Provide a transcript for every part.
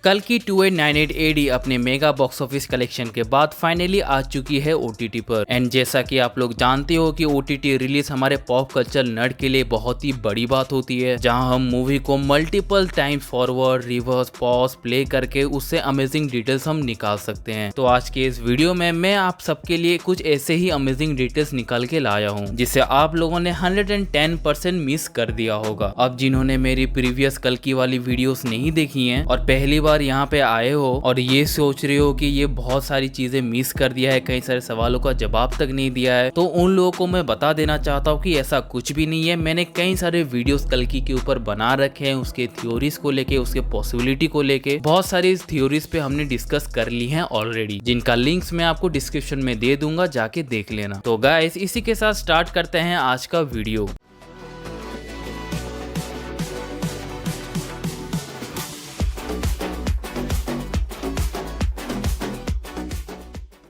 कल्कि 2898 AD अपने mega box office collection के बाद फाइनली आ चुकी है OTT पर। एंड जैसा कि आप लोग जानते हो कि OTT रिलीज हमारे पॉप कल्चर नर्ड के लिए बहुत ही बड़ी बात होती है, जहां हम मूवी को multiple times forward, reverse, pause, play करके उससे अमेजिंग डिटेल्स हम निकाल सकते हैं। तो आज के इस वीडियो में मैं आप सबके लिए कुछ ऐसे ही अमेजिंग डिटेल्स निकाल के लाया हूँ जिसे आप लोगों ने 110% मिस कर दिया होगा। अब जिन्होंने मेरी प्रीवियस कल्कि वाली वीडियोस नहीं देखी हैं और पहली बार यहाँ पे आए हो और ये सोच रहे हो कि ये बहुत सारी चीजें मिस कर दिया है, कई सारे सवालों का जवाब तक नहीं दिया है, तो उन लोगों को मैं बता देना चाहता हूँ कि ऐसा कुछ भी नहीं है। मैंने कई सारे वीडियोस कल्कि के ऊपर बना रखे हैं, उसके थ्योरीज को लेके, उसके पॉसिबिलिटी को लेके बहुत सारी थ्योरीज पे हमने डिस्कस कर ली है ऑलरेडी, जिनका लिंक्स मैं आपको डिस्क्रिप्शन में दे दूंगा, जाके देख लेना। तो गाइस इसी के साथ स्टार्ट करते हैं आज का वीडियो।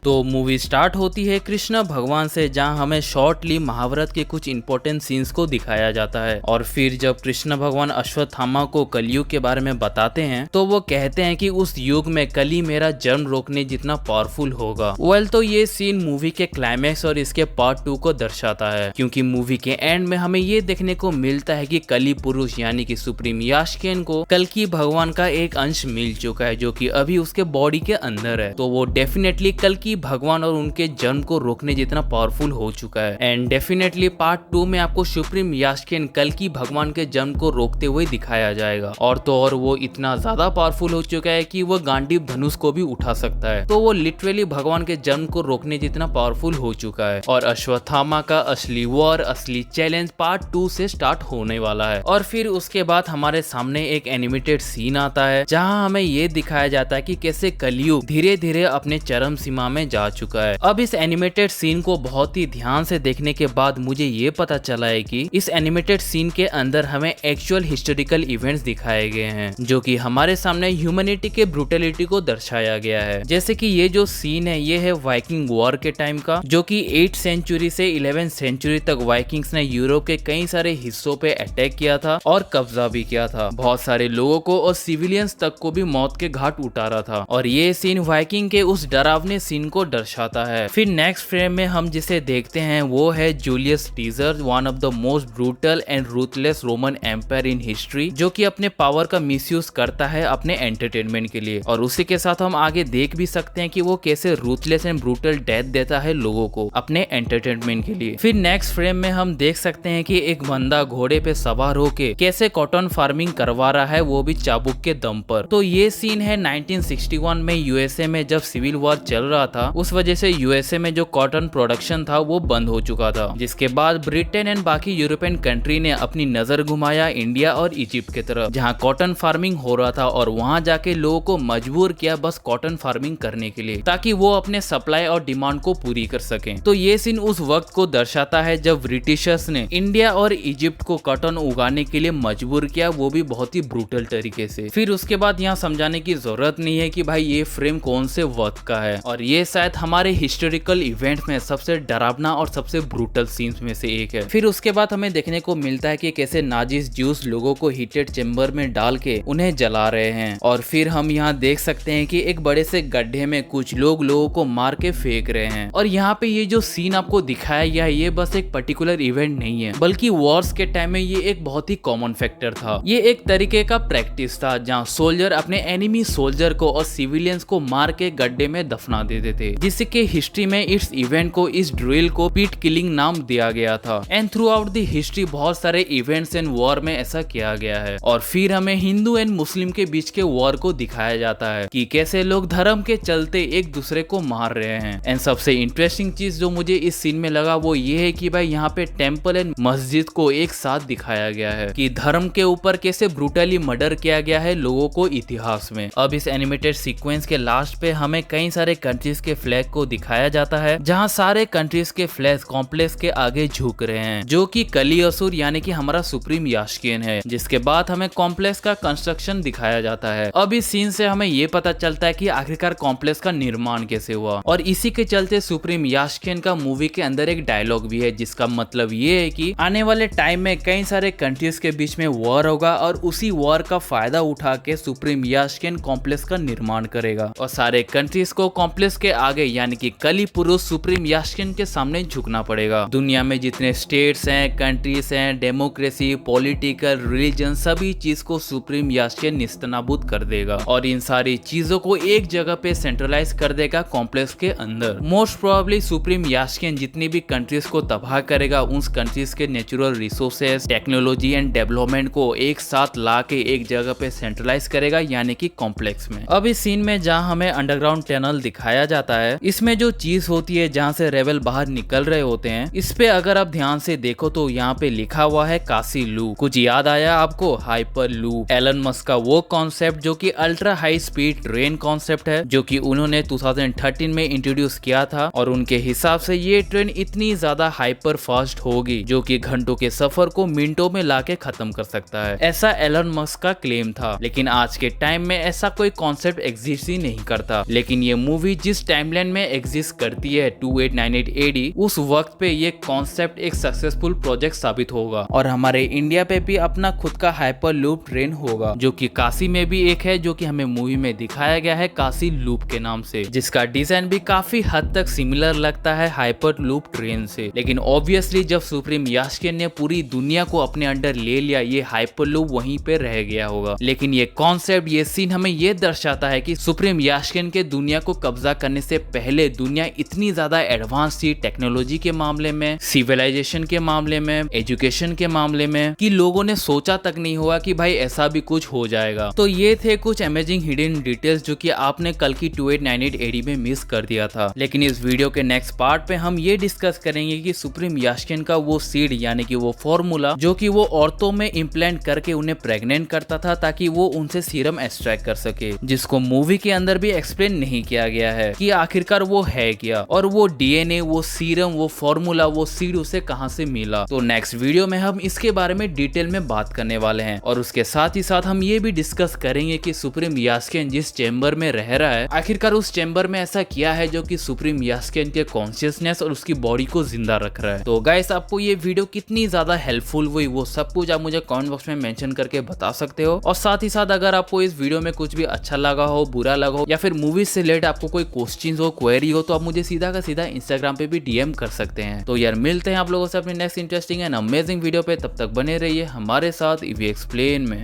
तो मूवी स्टार्ट होती है कृष्ण भगवान से, जहां हमें शॉर्टली महाभारत के कुछ इंपॉर्टेंट सीन्स को दिखाया जाता है। और फिर जब कृष्ण भगवान अश्वत्थामा को कलयुग के बारे में बताते हैं तो वो कहते हैं कि उस युग में कली मेरा जन्म रोकने जितना पावरफुल होगा। वेल तो ये सीन मूवी के क्लाइमैक्स और इसके पार्ट 2 को दर्शाता है, क्योंकि मूवी के एंड में हमें ये देखने को मिलता है कि कली पुरुष यानी कि सुप्रीम यास्केन को कल्कि भगवान का एक अंश मिल चुका है, जो कि अभी उसके बॉडी के अंदर है। तो वो डेफिनेटली कल्कि भगवान और उनके जन्म को रोकने जितना पावरफुल हो चुका है। एंड डेफिनेटली पार्ट 2 में आपको सुप्रीम यास्केन कल्कि भगवान के जन्म को रोकते हुए दिखाया जाएगा। और तो और वो इतना ज्यादा पावरफुल हो चुका है कि वो गांडीव धनुष को भी उठा सकता है। तो वो लिटरली भगवान के जन्म को रोकने जितना पावरफुल हो चुका है। और अश्वत्थामा का असली वॉर, असली चैलेंज पार्ट 2 से स्टार्ट होने वाला है। और फिर उसके बाद हमारे सामने एक एनिमेटेड सीन आता है, जहाँ हमें ये दिखाया जाता है कि कैसे कलयुग धीरे धीरे अपने चरम सीमा में जा चुका है। अब इस एनिमेटेड सीन को बहुत ही ध्यान से देखने के बाद मुझे ये पता चला है कि इस एनिमेटेड सीन के अंदर हमें एक्चुअल हिस्टोरिकल इवेंट्स दिखाए गए हैं, जो कि हमारे सामने ह्यूमैनिटी के ब्रूटलिटी को दर्शाया गया है। जैसे कि ये जो सीन है ये है वाइकिंग वॉर के टाइम का, जो कि 8th सेंचुरी से 11th सेंचुरी तक वाइकिंग्स ने यूरोप के कई सारे हिस्सों पे अटैक किया था और कब्जा भी किया था। बहुत सारे लोगों को और सिविलियंस तक को भी मौत के घाट उतारा था। और ये सीन वाइकिंग के उस डरावने सीन को दर्शाता है। फिर नेक्स्ट फ्रेम में हम जिसे देखते हैं वो है Julius Caesar, one of the most brutal and ruthless Roman empire in history, जो कि अपने पावर का मिसयूज करता है अपने एंटरटेनमेंट के लिए। और उसी के साथ हम आगे देख भी सकते हैं कि वो कैसे रूथलेस एंड ब्रूटल डेथ देता है लोगों को अपने एंटरटेनमेंट के लिए। फिर नेक्स्ट फ्रेम में हम देख सकते हैं कि एक बंदा घोड़े पे सवार होके कैसे कॉटन फार्मिंग करवा रहा है, वो भी चाबुक के दम पर। तो ये सीन है 1961 में यूएसए में जब सिविल वॉर चल रहा था। उस वजह से यूएसए में जो कॉटन प्रोडक्शन था वो बंद हो चुका था, जिसके बाद ब्रिटेन एंड बाकी यूरोपियन कंट्री ने अपनी नजर घुमाया इंडिया और इजिप्ट की तरफ, जहां कॉटन फार्मिंग हो रहा था। और वहां जाके लोगों को मजबूर किया बस कॉटन फार्मिंग करने के लिए, ताकि वो अपने सप्लाई और डिमांड को पूरी कर सकें। तो ये सीन उस वक्त को दर्शाता है जब ब्रिटिशर्स ने इंडिया और इजिप्ट को कॉटन उगाने के लिए मजबूर किया, वो भी बहुत ही ब्रूटल तरीके से। फिर उसके बाद यहाँ समझाने की जरूरत नहीं है कि भाई ये फ्रेम कौन से वक्त का है, और ये शायद हमारे हिस्टोरिकल इवेंट में सबसे डरावना और सबसे ब्रूटल सीन्स में से एक है। फिर उसके बाद हमें देखने को मिलता है कि कैसे नाजिस ज्यूस लोगों को हीटेड चेम्बर में डाल के उन्हें जला रहे हैं। और फिर हम यहाँ देख सकते हैं कि एक बड़े से गड्ढे में कुछ लोग लोगों को मार के फेंक रहे हैं। और यहाँ पे ये जो सीन आपको दिखाया गया है ये बस एक पर्टिकुलर इवेंट नहीं है, बल्कि वॉर्स के टाइम में ये एक बहुत ही कॉमन फैक्टर था। ये एक तरीके का प्रैक्टिस था जहाँ सोल्जर अपने एनिमी सोल्जर को और सिविलियंस को मार के गड्ढे में दफना देते थे, जिसके हिस्ट्री में इस इवेंट को, इस ड्रिल को पीट किलिंग नाम दिया गया था। And through out the history बहुत सारे इवेंट्स एंड वॉर में ऐसा किया गया है। और फिर हमें हिंदू एंड मुस्लिम के बीच के वॉर को दिखाया जाता है कि कैसे लोग धर्म के चलते एक दूसरे को मार रहे हैं। एंड सबसे इंटरेस्टिंग चीज जो मुझे इस सीन में लगा वो ये है कि भाई यहाँ पे टेम्पल एंड मस्जिद को एक साथ दिखाया गया है कि धर्म के ऊपर कैसे ब्रूटली मर्डर किया गया है लोगों को इतिहास में। अब इस एनिमेटेड सीक्वेंस के लास्ट पे हमें कई सारे कंट्रीज कंट्रीज के फ्लैग को दिखाया जाता है, जहाँ सारे कंट्रीज के फ्लैग कॉम्प्लेक्स के आगे झुक रहे हैं, जो कि कली असुर यानी कि हमारा सुप्रीम याशकेन है। जिसके बाद हमें कॉम्प्लेक्स का कंस्ट्रक्शन दिखाया जाता है। अब इस सीन से हमें ये पता चलता है कि आखिरकार कॉम्प्लेक्स का निर्माण कैसे हुआ, और इसी के चलते सुप्रीम याशकेन का मूवी के अंदर एक डायलॉग भी है, जिसका मतलब ये है कि आने वाले टाइम में कई सारे कंट्रीज के बीच में वॉर होगा और उसी वॉर का फायदा उठा के सुप्रीम याशकेन कॉम्प्लेक्स का निर्माण करेगा और सारे कंट्रीज को कॉम्प्लेक्स के आगे यानी कि कली पुरुष सुप्रीम याशकेन के सामने झुकना पड़ेगा। दुनिया में जितने स्टेट्स हैं, कंट्रीज हैं, डेमोक्रेसी, पॉलिटिकल, रिलीजन, सभी चीज को सुप्रीम याशकेन निस्तनाबूद कर देगा और इन सारी चीजों को एक जगह पे सेंट्रलाइज कर देगा कॉम्प्लेक्स के अंदर। मोस्ट प्रोबेबली सुप्रीम याशकेन जितनी भी कंट्रीज को तबाह करेगा, उन कंट्रीज के natural resources, technology and development को एक साथ ला के एक जगह पे सेंट्रलाइज करेगा यानी कि कॉम्प्लेक्स में। अब इस सीन में जहाँ हमें अंडरग्राउंड टनल दिखाया जाता है, इसमें जो चीज होती है जहाँ से रेबल बाहर निकल रहे होते हैं, इस पे अगर आप ध्यान से देखो तो यहाँ पे लिखा हुआ है काशी लूप। कुछ याद आया आपको? हाइपर लूप, एलन मस्क का वो कॉन्सेप्ट जो कि ultra high speed train concept है, जो कि उन्होंने 2013 में इंट्रोड्यूस किया था और उनके हिसाब से ये ट्रेन इतनी ज्यादा हाइपर फास्ट होगी जो कि घंटों के सफर को मिनटों में लाके खत्म कर सकता है। ऐसा एलन मस्क का क्लेम था, लेकिन आज के टाइम में ऐसा कोई कॉन्सेप्ट एग्जिस्ट ही नहीं करता। लेकिन ये मूवी जिस टाइमलाइन में एग्जिस्ट करती है 2898 AD, उस वक्त पे ये कॉन्सेप्ट एक सक्सेसफुल प्रोजेक्ट साबित होगा और हमारे इंडिया पे भी अपना खुद का हाइपर लूप ट्रेन होगा, जो कि काशी में भी एक है, जो कि हमें मूवी में दिखाया गया है काशी लूप के नाम से, जिसका डिजाइन भी काफी हद तक सिमिलर लगता है हाइपर लूप ट्रेन से। लेकिन ऑब्वियसली जब सुप्रीम याशकेन ने पूरी दुनिया को अपने अंडर ले लिया, ये हाइपर लूप वहीं पे रह गया होगा। लेकिन ये कॉन्सेप्ट, ये सीन हमें ये दर्शाता है कि सुप्रीम याशकेन के दुनिया को कब्जा करने से पहले दुनिया इतनी ज्यादा एडवांस थी टेक्नोलॉजी के मामले में, सिविलाइजेशन के मामले में, एजुकेशन के मामले में, कि लोगों ने सोचा तक नहीं होगा कि भाई ऐसा भी कुछ हो जाएगा। तो ये थे कुछ अमेजिंग हिडन डिटेल्स जो कि आपने कल की 2898 AD में मिस कर दिया था। लेकिन इस वीडियो के नेक्स्ट पार्ट पे हम ये डिस्कस करेंगे कि सुप्रीम याशकेन का वो सीड यानी कि वो फॉर्मूला जो कि वो औरतों में इम्प्लांट करके उन्हें प्रेग्नेंट करता था ताकि वो उनसे सीरम एक्सट्रैक्ट कर सके, जिसको मूवी के अंदर भी एक्सप्लेन नहीं किया गया है कि आखिरकार वो है क्या, और वो DNA, वो सीरम, वो फॉर्मूला, वो सीड उसे कहां से मिला। तो नेक्स्ट वीडियो में हम इसके बारे में डिटेल में बात करने वाले हैं और उसके साथ ही साथ हम ये भी डिस्कस करेंगे कि सुप्रीम याशकेन जिस चेंबर में रह रहा है, आखिरकार उस चेंबर में ऐसा किया है जो कि सुप्रीम याशकेन के कॉन्शियसनेस और उसकी बॉडी को जिंदा रख रहा है। तो गाइस, आपको ये वीडियो कितनी ज्यादा हेल्पफुल हुई वो सब कुछ आप मुझे कमेंट बॉक्स में मेंशन करके बता सकते हो। और साथ ही साथ अगर आपको इस वीडियो में कुछ भी अच्छा लगा हो, बुरा लगा हो, या फिर मूवी से रिलेटेड आपको कोई क्वेश्चन हो, क्वेरी हो, तो आप मुझे सीधा का सीधा इंस्टाग्राम पे भी DM कर सकते हैं। तो यार मिलते हैं आप लोगों से अपने next interesting and amazing video पे, तब तक बने रहिए हमारे साथ ईवी एक्सप्लेन में।